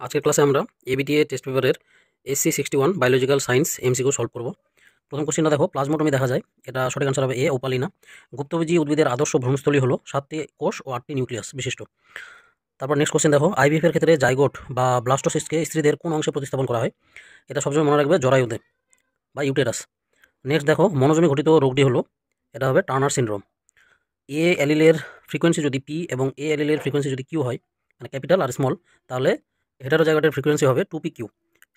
আজকের ক্লাসে আমরা এবিটিএ টেস্ট পেপারের SC61 biological science MCQ solve করব। প্রথম কোশ্চেনটা দেখো, প্লাজমোটমি দেখা যায়, এটা সঠিক আনসার হবে এ, ওপালিনা। গুপ্তবীজী উদ্ভিদের আদর্শ ভ্রূণস্থলী হলো 7টি কোষ ও 8টি নিউক্লিয়াস বিশিষ্ট। তারপর নেক্সট কোশ্চেন দেখো, আইভিএফ এর ক্ষেত্রে জাইগোট বা ব্লাস্টোসিস্টকে স্ত্রীদের কোন অংশে প্রতিস্থাপন করা হয়? এটা সবসময় মনে রাখবে জরায়ুতে বা ইউটেরাস। নেক্সট দেখো, মনোজমি ঘটিত রোগটি হলো, এটা হবে টার্নার সিনড্রোম। এ অ্যালিলের ফ্রিকোয়েন্সি যদি পি এবং এ অ্যালিলের ফ্রিকোয়েন্সি যদি কিউ হয়, মানে ক্যাপিটাল আর স্মল, তাহলে হেটারোজাইগোটের ফ্রিকোয়েন্সি হবে 2pq।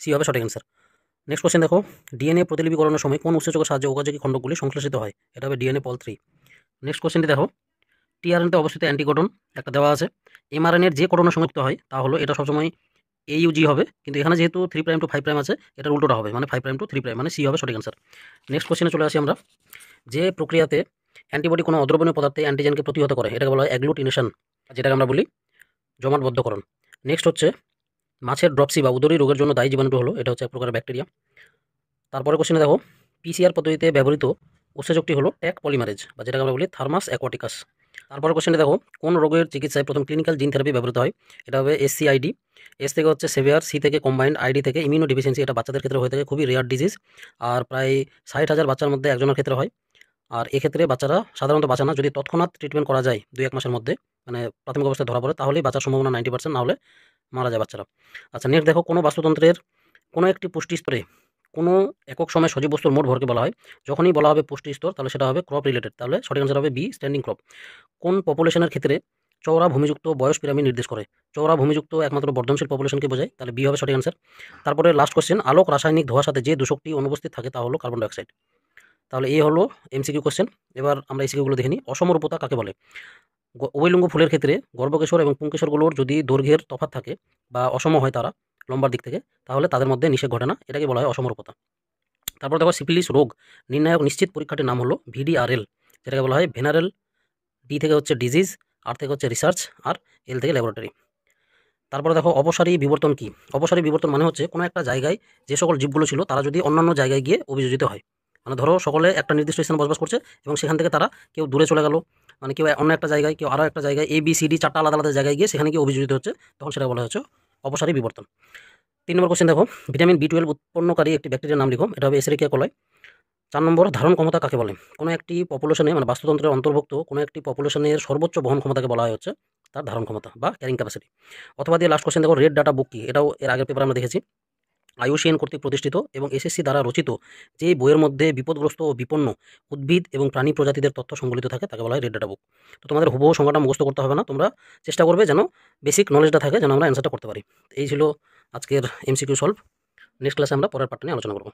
সি হবে সঠিক অ্যান্সার। নেক্সট কোশ্চেন দেখো, ডিএনএ প্রতিলিপিকরণের সময় কোন উৎসেচকের সাহায্যে ওকাজাকি খণ্ডকগুলি সংশ্লেষিত হয়? এটা হবে ডিএনএ পল 3। নেক্সট কোশ্চেনটি দেখো, টিআরএনএতে অবস্থিত অ্যান্টিকোডন একটা দেওয়া আছে, এমআরএনএর যে কোডনের সঙ্গে যুক্ত হয় তা হলো, এটা সবসময় AUG হবে, কিন্তু এখানে যেহেতু 3' to 5' আছে, এটার উল্টোটা হবে, মানে 5' to 3', মানে সি হবে সঠিক অ্যান্সার। নেক্সট কোশ্চেনে চলে আসি আমরা, যে প্রক্রিয়াতে অ্যান্টিবডি কোনো অদ্রবণীয় পদার্থে অ্যান্টিজেনকে প্রতিহত করে, এটাকে বলা হয় অ্যাগ্লুটিনেশন, যেটাকে আমরা বলি জমাটবদ্ধকরণ। নেক্সট হচ্ছে, মাছের ড্রপসি বা উদরী রোগের জন্য দায়ী জীবাণুটি হলো, এটা হচ্ছে এক প্রকারের ব্যাকটেরিয়া। তারপরে কোশ্চেনে দেখো, PCR পদ্ধতিতে ব্যবহৃত উৎসেচকটি হলো ট্যাক পলিমারেজ, বা যেটাকে আমরা বলি থার্মাস অ্যাকোয়াটিকাস। তারপরে কোশ্চেনে দেখো, কোন রোগের চিকিৎসায় প্রথম ক্লিনিক্যাল জিন থেরাপি ব্যবহৃত হয়? এটা হবে SCID। এস থেকে হচ্ছে সেভিয়ার, সি থেকে কম্বাইন্ড, আইডি থেকে ইমিউনো ডিফিসিয়েন্সি। এটা বাচ্চাদের ক্ষেত্রে হয়ে থাকে, খুবই রেয়ার ডিজিজ, আর প্রায় 60,000 বাচ্চার মধ্যে একজনের ক্ষেত্রে হয়। আর এক্ষেত্রে বাচ্চারা সাধারণত বাঁচে না, যদি তৎক্ষণাৎ ট্রিটমেন্ট করা যায় 2-1 মাসের মধ্যে, মানে প্রাথমিক অবস্থায় ধরা পড়ে, তাহলেই বাঁচার সম্ভাবনা 90%, না হলে মারা যায় বাচ্চারা। আচ্ছা, নেক্সট দেখো, কোনো বাস্তুতন্ত্রের কোনো একটি পুষ্টি স্তরে কোনো একক সময় সজীব বস্তুর মোট ভরকে বলা হয়? যখনই বলা হবে পুষ্টি স্তর, তাহলে সেটা হবে ক্রপ রিলেটেড, তাহলে সঠিক আনসার হবে বি, স্ট্যান্ডিং ক্রপ। কোন পপুলেশনের ক্ষেত্রে চওড়া ভূমিযুক্ত বয়স পিরামিড নির্দেশ করে? চওড়া ভূমিযুক্ত একমাত্র বর্ধনশীল পপুলেশনকে বোঝায়, তাহলে বি হবে সঠিক আনসার। তারপরে লাস্ট কোশ্চেন, আলোক রাসায়নিক ধোঁয়ার সাথে যে দূষকটি অনুপস্থিত থাকে তা হলো কার্বন ডাইঅক্সাইড। তাহলে এই হলো এমসিকিউ কোশ্চেন। এবার আমরা এমসিকিউগুলো দেখে নিই। অসমরূপতা কাকে বলে? উভয়লিঙ্গ ফুলের ক্ষেত্রে গর্ভকেশর এবং পুংকেশরগুলোর যদি দৈর্ঘ্যের তফাৎ থাকে বা অসম হয় তারা লম্বার দিক থেকে, তাহলে তাদের মধ্যে নিষেক ঘটে না, এটাকে বলা হয় অসমরূপতা। তারপর দেখো, সিফিলিস রোগ নির্ণায়ক নিশ্চিত পরীক্ষাটির নাম হলো VDRL, যেটাকে বলা হয় ভেনারেল। ডি থেকে হচ্ছে ডিজিজ, আর থেকে হচ্ছে রিসার্চ, আর এল থেকে ল্যাবরেটরি। তারপরে দেখো, অপসারী বিবর্তন কি? অপসারী বিবর্তন মানে হচ্ছে, কোনো একটা জায়গায় যে সকল জীবগুলো ছিল তারা যদি অন্যান্য জায়গায় গিয়ে অভিযোজিত হয়, মানে ধরো সকলে একটা নির্দিষ্ট স্থানে বসবাস করছে এবং সেখান থেকে তারা কেউ দূরে চলে গেল, মানে কেউ অন্য একটা জায়গায়, কেউ আরও একটা জায়গায়, ABCD 4টা আলাদা আলাদা জায়গায় গিয়ে সেখানে গিয়ে অভিযোজিত হচ্ছে, তখন সেটা বলা হচ্ছে অপসারী বিবর্তন। 3 নম্বর কোশ্চেন দেখো, ভিটামিন B12 উৎপন্নকারী একটি ব্যাকটেরিয়ার নাম লিখো। এটা হবে এসেরিকিয়া কোলাই। 4 নম্বর, ধারণ ক্ষমতা কাকে বলে? কোনো একটি পপুলেশনে, মানে বাস্তুতন্ত্রের অন্তর্ভুক্ত কোনো একটি পপুলেশনের সর্বোচ্চ বহন ক্ষমতাকে বলা হয় হচ্ছে তার ধারণ ক্ষমতা বা ক্যারিং ক্যাপাসিটি। অথবা দিয়ে লাস্ট কোশ্চেন দেখো, রেড ডাটা বুক কি? এটাও এর আগের পেপার আমরা দেখেছি। IUCN কর্তৃক প্রতিষ্ঠিত এবং SSC দ্বারা রচিত যে বইয়ের মধ্যে বিপদগ্রস্ত ও বিপন্ন উদ্ভিদ এবং প্রাণী প্রজাতিদের তথ্য সংবলিত থাকে, তাকে বলা হয় রেড ডাটা বুক। তো তোমাদের হুবহু সংখ্যাটা মুখস্থ করতে হবে না, তোমরা চেষ্টা করবে যেন বেসিক নলেজটা থাকে, যেন আমরা অ্যান্সারটা করতে পারি। এই ছিল আজকের এমসিকিউ সলভ। নেক্সট ক্লাসে আমরা পরের পার্ট নিয়ে আলোচনা করব।